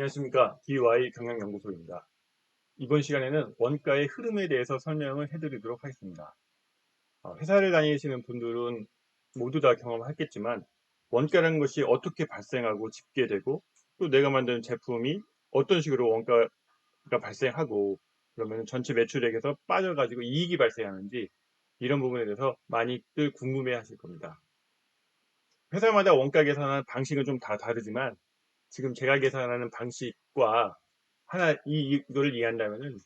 안녕하십니까. DY 경영연구소입니다. 이번 시간에는 원가의 흐름에 대해서 설명을 해드리도록 하겠습니다. 회사를 다니시는 분들은 모두 다 경험했겠지만 원가라는 것이 어떻게 발생하고 집계되고 또 내가 만든 제품이 어떤 식으로 원가가 발생하고 그러면 전체 매출액에서 빠져가지고 이익이 발생하는지 이런 부분에 대해서 많이들 궁금해 하실 겁니다. 회사마다 원가 계산하는 방식은 좀 다 다르지만 지금 제가 계산하는 방식과 이거를 이해한다면은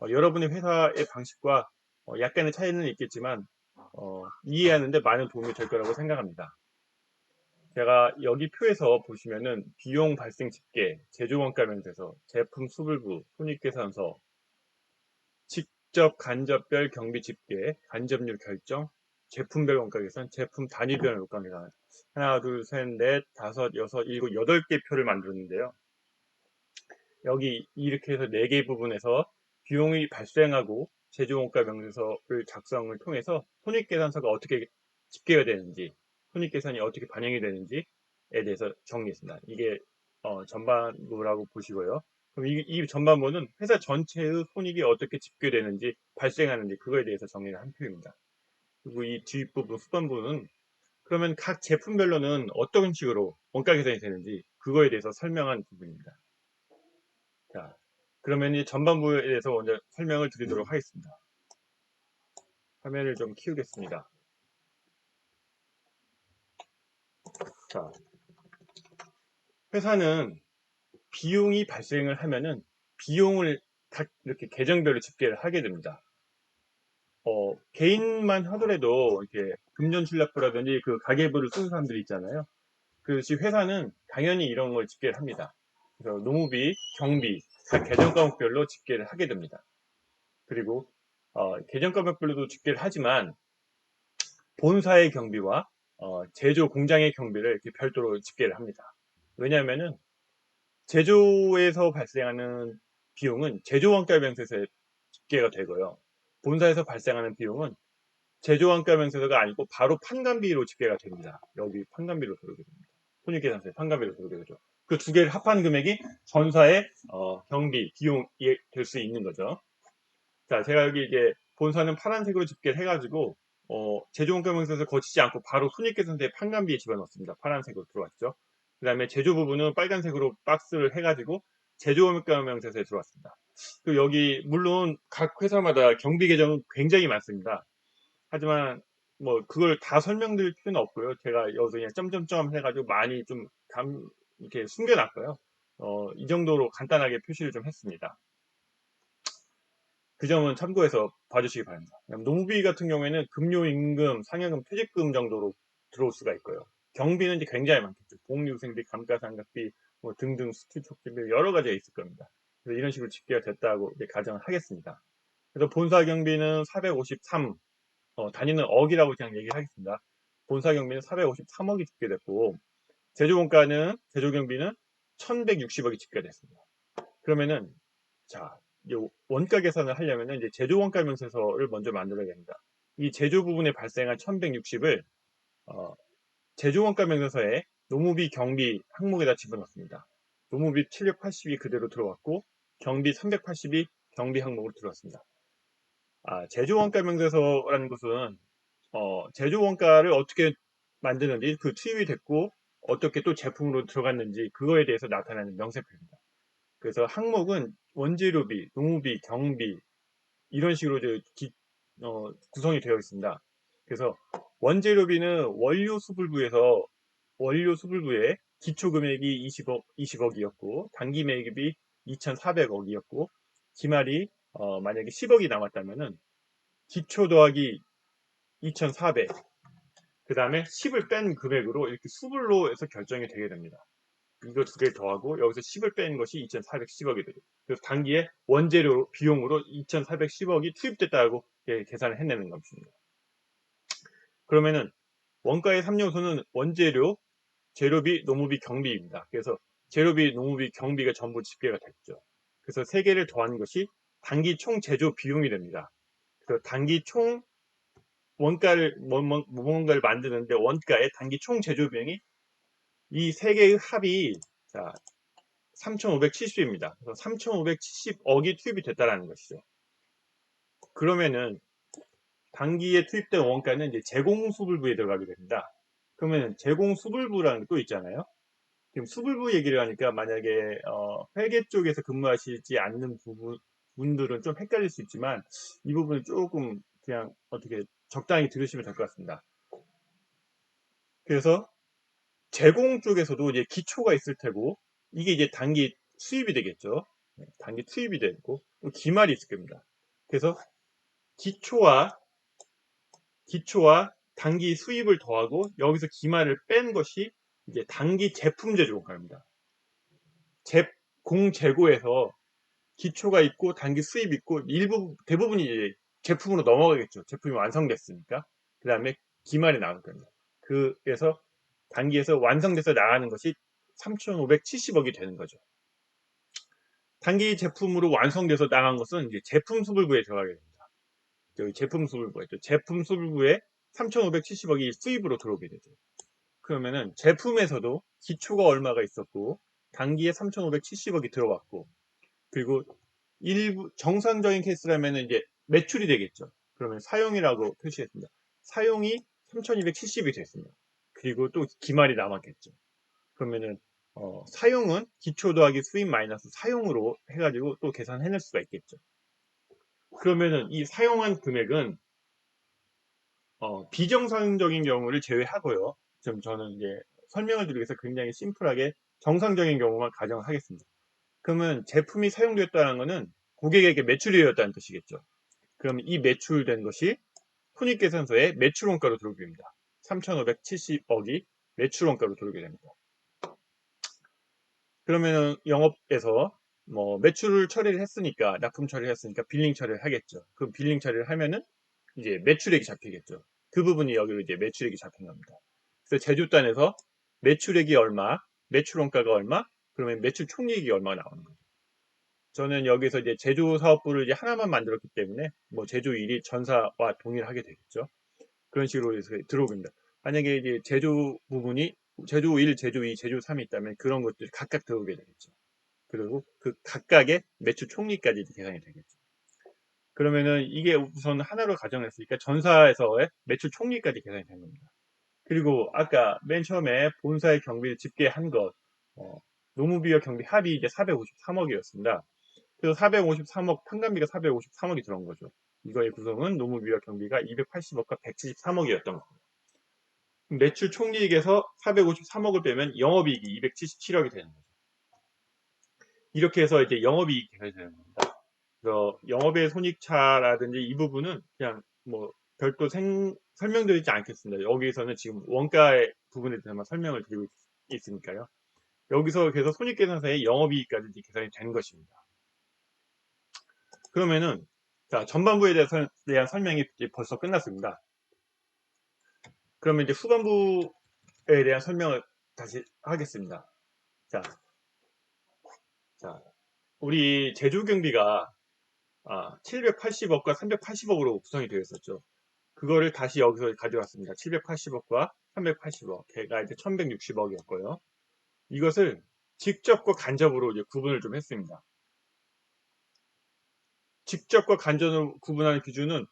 여러분의 회사의 방식과 약간의 차이는 있겠지만 이해하는데 많은 도움이 될 거라고 생각합니다. 제가 여기 표에서 보시면은 비용 발생 집계, 제조원가 명세서, 제품 수불부, 손익계산서, 직접 간접별 경비 집계, 간접률 결정, 제품별 원가 계산, 제품 단위별 원가 계산 하나, 둘, 셋, 넷, 다섯, 여섯, 일곱, 여덟 개 표를 만들었는데요. 여기 이렇게 해서 4개 부분에서 비용이 발생하고 제조원가 명세서를 작성을 통해서 손익계산서가 어떻게 집계가 되는지 손익계산이 어떻게 반영이 되는지에 대해서 정리했습니다. 이게 전반부라고 보시고요. 그럼 이 전반부는 회사 전체의 손익이 어떻게 집계되는지 발생하는지 그거에 대해서 정리를 한 표입니다. 그리고 이 뒷부분 후반부는 그러면 각 제품별로는 어떤 식으로 원가 계산이 되는지 그거에 대해서 설명한 부분입니다. 자, 그러면 이 전반부에 대해서 먼저 설명을 드리도록 하겠습니다. 화면을 좀 키우겠습니다. 자, 회사는 비용이 발생을 하면은 비용을 각 이렇게 계정별로 집계를 하게 됩니다. 개인만 하더라도 이렇게 금전출납부라든지 그 가계부를 쓰는 사람들이 있잖아요. 그것이 회사는 당연히 이런 걸 집계를 합니다. 그래서 노무비, 경비, 각 계정 과목별로 집계를 하게 됩니다. 그리고 계정 과목별로도 집계를 하지만 본사의 경비와 제조 공장의 경비를 이렇게 별도로 집계를 합니다. 왜냐하면은 제조에서 발생하는 비용은 제조원가 명세서에 집계가 되고요. 본사에서 발생하는 비용은 제조원가 명세서가 아니고 바로 판관비로 집계가 됩니다. 여기 판관비로 들어오게 됩니다. 손익계산서에 판관비로 들어오게 되죠. 그 두 개를 합한 금액이 전사의 경비, 비용이 될 수 있는 거죠. 자, 제가 여기 이제 본사는 파란색으로 집계를 해가지고 제조원가명세서 거치지 않고 바로 손익계산서에 판관비에 집어넣습니다. 파란색으로 들어왔죠. 그 다음에 제조 부분은 빨간색으로 박스를 해가지고 제조원가명세서에 들어왔습니다. 그 여기 물론 각 회사마다 경비 계정은 굉장히 많습니다. 하지만 뭐 그걸 다 설명드릴 필요는 없고요. 제가 여기서 그냥 점점점 해가지고 많이 좀 이렇게 숨겨놨고요. 이 정도로 간단하게 표시를 좀 했습니다. 그 점은 참고해서 봐주시기 바랍니다. 노무비 같은 경우에는 급료임금, 상여금, 퇴직금 정도로 들어올 수가 있고요. 경비는 이제 굉장히 많겠죠. 복리후생비, 감가상각비 뭐 등등 수출촉진비 여러 가지가 있을 겁니다. 그래서 이런 식으로 집계가 됐다고 이제 가정을 하겠습니다. 그래서 본사 경비는 453, 단위는 억이라고 그냥 얘기하겠습니다. 본사 경비는 453억이 집계됐고 제조원가는 제조경비는 1160억이 집계됐습니다. 그러면은 자, 이제 원가 계산을 하려면 이제 제조 원가 명세서를 먼저 만들어야 됩니다. 이 제조 부분에 발생한 1160을 제조 원가 명세서에 노무비, 경비 항목에다 집어넣습니다. 노무비 780이 그대로 들어왔고 경비 380이 경비 항목으로 들어왔습니다. 제조 원가 명세서라는 것은 제조 원가를 어떻게 만드는지 그 투입이 됐고 어떻게 또 제품으로 들어갔는지 그거에 대해서 나타나는 명세표입니다. 그래서 항목은 원재료비, 노무비, 경비 이런 식으로 구성이 되어 있습니다. 그래서 원재료비는 원료 수불부에 기초 금액이 20억이었고 단기 매입이 2,400억이었고 기말이 만약에 10억이 남았다면은 기초 더하기 2,400 그 다음에 10을 뺀 금액으로 이렇게 수불로 해서 결정이 되게 됩니다. 이거 두 개 더하고 여기서 10을 뺀 것이 2,410억이 되죠. 그래서 단기에 원재료 비용으로 2,410억이 투입됐다고 계산을 해내는 것입니다. 그러면은 원가의 3요소는 원재료, 재료비, 노무비, 경비입니다. 그래서 재료비, 노무비, 경비가 전부 집계가 됐죠. 그래서 세 개를 더한 것이 단기 총 제조 비용이 됩니다. 그래서 단기 총 뭔가를 만드는데 원가의 단기 총 제조 비용이 이 세 개의 합이 자 3,570입니다. 그래서 3,570억이 투입이 됐다라는 것이죠. 그러면은 단기에 투입된 원가는 이제 제공수불부에 들어가게 됩니다. 그러면 제공수불부라는 게 또 있잖아요. 지금 수불부 얘기를 하니까 만약에 회계 쪽에서 근무하시지 않는 분들은 좀 헷갈릴 수 있지만 이 부분은 조금 그냥 어떻게 적당히 들으시면 될 것 같습니다. 그래서 제공 쪽에서도 이제 기초가 있을 테고 이게 이제 단기 수입이 되겠죠. 단기 투입이 되고 또 기말이 있을 겁니다. 그래서 기초와 단기 수입을 더하고 여기서 기말을 뺀 것이 이제 단기 제품 제조원가입니다. 공재고에서 기초가 있고 단기 수입 있고 대부분이 이제 제품으로 넘어가겠죠. 제품이 완성됐으니까. 그 다음에 기말이 나올 겁니다. 그래서 단기에서 완성돼서 나가는 것이 3,570억이 되는 거죠. 단기 제품으로 완성돼서 나간 것은 이제 제품 수불부에 들어가게 됩니다. 여기 제품 수불부에 있죠. 제품 수불부에 3,570억이 수입으로 들어오게 되죠. 그러면은 제품에서도 기초가 얼마가 있었고 단기에 3,570억이 들어왔고 그리고 일부 정상적인 케이스라면 이제 매출이 되겠죠. 그러면 사용이라고 표시했습니다. 사용이 3,270이 됐습니다. 그리고 또 기말이 남았겠죠. 그러면은 사용은 기초 더하기 수입 마이너스 사용으로 해가지고 또 계산해낼 수가 있겠죠. 그러면은 이 사용한 금액은 비정상적인 경우를 제외하고요. 지금 저는 이제 설명을 드리기 위해서 굉장히 심플하게 정상적인 경우만 가정하겠습니다. 그러면 제품이 사용되었다는 것은 고객에게 매출이 되었다는 뜻이겠죠. 그럼 이 매출된 것이 손익계산서에 매출원가로 들어오게 됩니다. 3,570억이 매출원가로 들어오게 됩니다. 그러면은 영업에서 뭐 매출을 처리를 했으니까 납품 처리를 했으니까 빌링 처리를 하겠죠. 그 빌링 처리를 하면은 이제 매출액이 잡히겠죠. 그 부분이 여기로 이제 매출액이 잡힌 겁니다. 그래서 제조단에서 매출액이 얼마, 매출원가가 얼마, 그러면 매출 총이익이 얼마가 나오는 거죠. 저는 여기서 이제 제조 사업부를 이제 하나만 만들었기 때문에 뭐 제조 1이 전사와 동일하게 되겠죠. 그런 식으로 해서 들어옵니다. 만약에 이제 제조 부분이 제조 1, 제조 2, 제조 3이 있다면 그런 것들이 각각 들어오게 되겠죠. 그리고 그 각각의 매출 총리까지 계산이 되겠죠. 그러면은 이게 우선 하나로 가정했으니까 전사에서의 매출 총리까지 계산이 된 겁니다. 그리고 아까 맨 처음에 본사의 경비를 집계한 것, 노무비와 경비 합이 이제 453억이었습니다. 그래서 453억, 판관비가 453억이 들어온 거죠. 이거의 구성은 노무비와 경비가 280억과 173억이었던 겁니다. 매출 총이익에서 453억을 빼면 영업이익이 277억이 되는 거죠. 이렇게 해서 이제 영업이익이 되는 겁니다. 그래서 영업의 손익차라든지 이 부분은 그냥 뭐 별도 설명드리지 않겠습니다. 여기서는 지금 원가의 부분에 대해서만 설명을 드리고 있으니까요. 여기서 계속 손익계산서의 영업이익까지 계산이 된 것입니다. 그러면은 자 전반부에 대한 설명이 벌써 끝났습니다. 그러면 이제 후반부에 대한 설명을 다시 하겠습니다. 자, 우리 제조 경비가 780억과 380억으로 구성이 되어 있었죠. 그거를 다시 여기서 가져왔습니다. 780억과 380억, 걔가 이제 1160억이었고요. 이것을 직접과 간접으로 이제 구분을 좀 했습니다. 직접과 간접으로 구분하는 기준은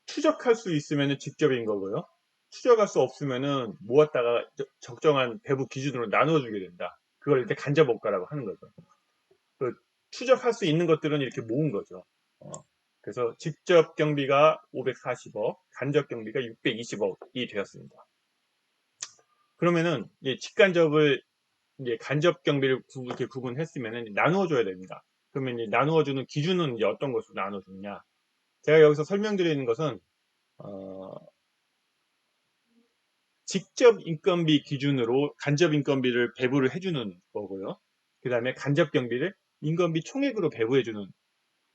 추적할 수 있으면 직접인 거고요. 추적할 수 없으면은 모았다가 적정한 배부 기준으로 나누어주게 된다. 그걸 이제 간접원가라고 하는 거죠. 그 추적할 수 있는 것들은 이렇게 모은 거죠. 그래서 직접 경비가 540억, 간접 경비가 620억이 되었습니다. 그러면은 직간접을 이제 간접 경비를 이렇게 구분했으면은 나누어줘야 됩니다. 그러면 이제 나누어주는 기준은 이제 어떤 것으로 나누어주느냐? 제가 여기서 설명드리는 것은 직접 인건비 기준으로 간접 인건비를 배부를 해주는 거고요. 그 다음에 간접 경비를 인건비 총액으로 배부해주는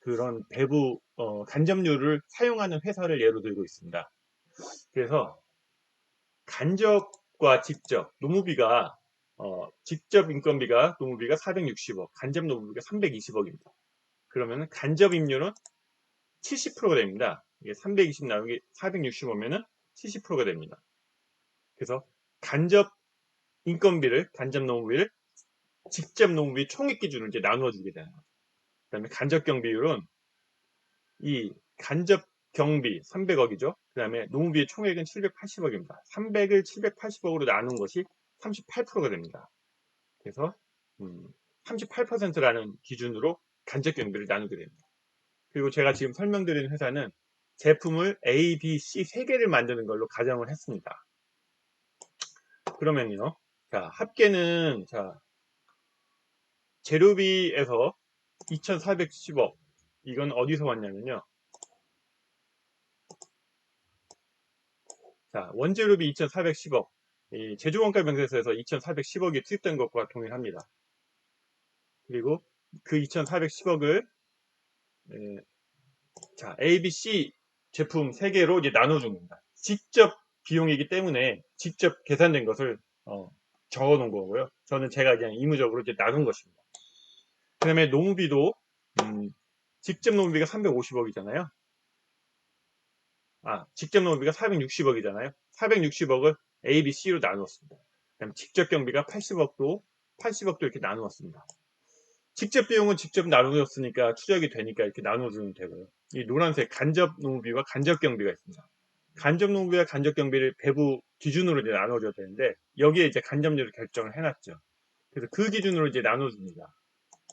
그런 배부 간접료를 사용하는 회사를 예로 들고 있습니다. 그래서 간접과 직접 노무비가 직접 인건비가 노무비가 460억, 간접 노무비가 320억입니다. 그러면 간접 임료는 70%가 됩니다. 이게 320 나누기 460이면은 70%가 됩니다. 그래서 간접 인건비를 간접 노무비를 직접 농업이 총액 기준으로 이제 나누어 주게 되는 거죠. 그다음에 간접경 비율은 이 간접 경비 300억이죠. 그 다음에 농업비의 총액은 780억입니다. 300을 780억으로 나눈 것이 38%가 됩니다. 그래서 38%라는 기준으로 간접 경비를 나누게 됩니다. 그리고 제가 지금 설명드린 회사는 제품을 A, B, C 3개를 만드는 걸로 가정을 했습니다. 그러면요. 자, 합계는 자, 재료비에서 2,410억. 이건 어디서 왔냐면요. 자, 원재료비 2,410억. 이 제조원가 명세서에서 2,410억이 투입된 것과 동일합니다. 그리고 그 2,410억을 자, A, B, C 제품 3개로 이제 나눠줍니다. 직접 비용이기 때문에 직접 계산된 것을 적어 놓은 거고요. 저는 제가 그냥 의무적으로 이제 나눈 것입니다. 그 다음에 농비도 직접 농비가 350억이잖아요. 직접 농비가 460억이잖아요. 460억을 A, B, C로 나누었습니다. 그다음에 직접 경비가 80억도 이렇게 나누었습니다. 직접 비용은 직접 나누었으니까 추적이 되니까 이렇게 나눠주면 되고요. 이 노란색 간접 농비와 간접 경비가 있습니다. 간접 농비와 간접 경비를 배부 기준으로 이제 나눠줘야 되는데 여기에 이제 간접료를 결정을 해놨죠. 그래서 그 기준으로 이제 나눠줍니다.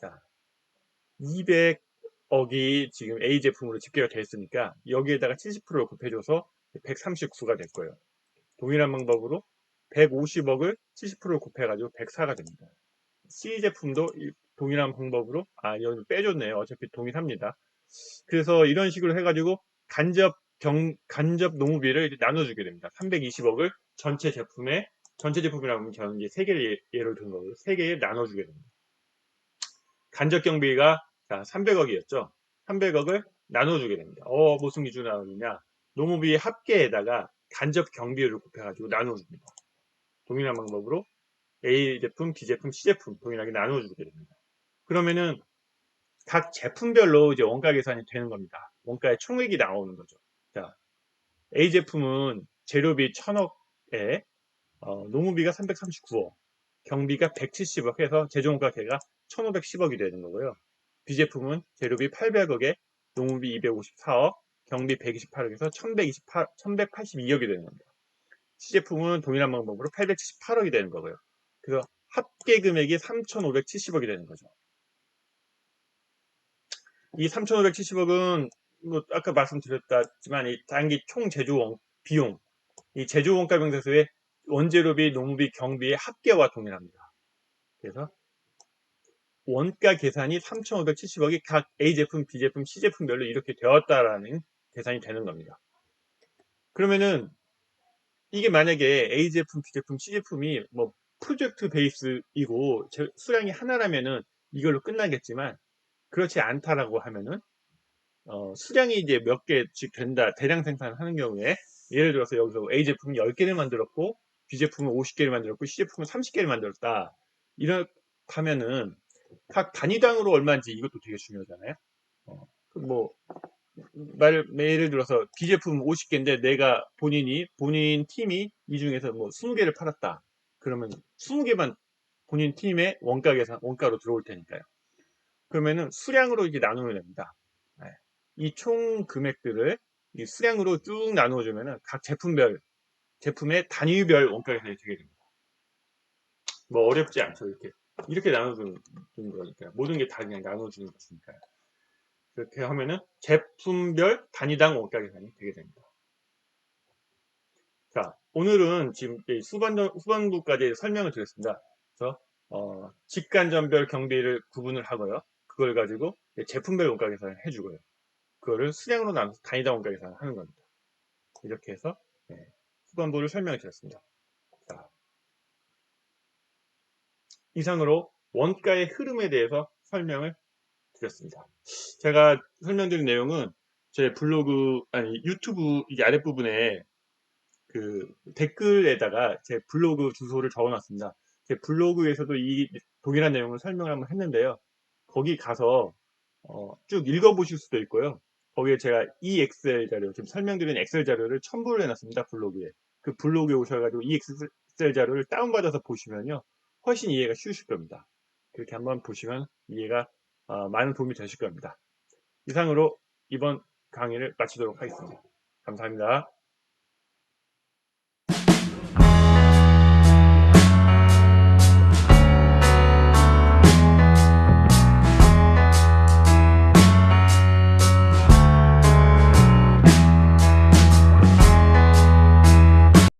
자, 200억이 지금 A 제품으로 집계가 됐으니까 여기에다가 70%를 곱해줘서 139가 될 거예요. 동일한 방법으로 150억을 70%를 곱해가지고 104가 됩니다. C 제품도 동일한 방법으로 여기 빼줬네요. 어차피 동일합니다. 그래서 이런 식으로 해가지고 간접 농업비를 나눠주게 됩니다. 320억을 전체 제품이라고 하면 저는 이제 3개를 예를 든 거고요. 3개에 나눠주게 됩니다. 간접 경비가 300억이었죠. 300억을 나눠주게 됩니다. 무슨 기준으로 나누느냐? 농업비 합계에다가 간접 경비율을 곱해가지고 나눠줍니다. 동일한 방법으로 A 제품, B 제품, C 제품 동일하게 나눠주게 됩니다. 그러면은 각 제품별로 이제 원가 계산이 되는 겁니다. 원가의 총액이 나오는 거죠. 자, A 제품은 재료비 1,000억에 농업비가 339억, 경비가 170억 해서 제조원가 계가 1,510억이 되는 거고요. B 제품은 재료비 800억에 농업비 254억, 경비 128억에서 1,182억이 되는 겁니다. C 제품은 동일한 방법으로 878억이 되는 거고요. 그래서 합계 금액이 3,570억이 되는 거죠. 이 3,570억은 뭐 아까 말씀드렸지만 이 단기 총 제조 비용, 이 제조 원가 명세서의 원재료비, 농업비, 경비의 합계와 동일합니다. 그래서 원가 계산이 3,570억이 각 A 제품, B 제품, C 제품별로 이렇게 되었다라는 계산이 되는 겁니다. 그러면은 이게 만약에 A 제품, B 제품, C 제품이 뭐 프로젝트 베이스이고 수량이 하나라면은 이걸로 끝나겠지만 그렇지 않다라고 하면은 수량이 이제 몇 개씩 된다, 대량 생산하는 경우에 예를 들어서 여기서 A 제품이 10개를 만들었고 B 제품은 50개를 만들었고 C 제품은 30개를 만들었다. 이렇게 하면은 각 단위당으로 얼마인지 이것도 되게 중요하잖아요. 뭐 예를 들어서 B 제품 50개인데 내가 본인 팀이 이 중에서 뭐 20개를 팔았다. 그러면 20개만 본인 팀의 원가로 들어올 테니까요. 그러면은 수량으로 이제 나누면 됩니다. 이 총 금액들을 이 수량으로 쭉 나누어주면은 각 제품의 단위별 원가 계산이 되게 됩니다. 뭐 어렵지 않죠. 이렇게 나눠주는 거니까 모든 게 다 그냥 나눠주는 것이니까요. 그렇게 하면은 제품별 단위당 원가 계산이 되게 됩니다. 자, 오늘은 지금 후반부까지 설명을 드렸습니다. 그래서 직간접별 경비를 구분을 하고요. 그걸 가지고 제품별 원가 계산을 해주고요. 그거를 수량으로 나눠서 단위당 원가 계산을 하는 겁니다. 이렇게 해서 후반부를 설명을 드렸습니다. 자, 이상으로 원가의 흐름에 대해서 설명을 드렸습니다. 제가 설명드린 내용은 제 블로그, 유튜브 이 아랫부분에 그 댓글에다가 제 블로그 주소를 적어놨습니다. 제 블로그에서도 이 동일한 내용을 설명을 한번 했는데요. 거기 가서 쭉 읽어보실 수도 있고요. 거기에 제가 이 엑셀 자료, 지금 설명드린 엑셀 자료를 첨부를 해놨습니다. 블로그에. 그 블로그에 오셔가지고 이 엑셀 자료를 다운받아서 보시면요. 훨씬 이해가 쉬우실 겁니다. 그렇게 한번 보시면 이해가 많은 도움이 되실 겁니다. 이상으로 이번 강의를 마치도록 하겠습니다. 감사합니다.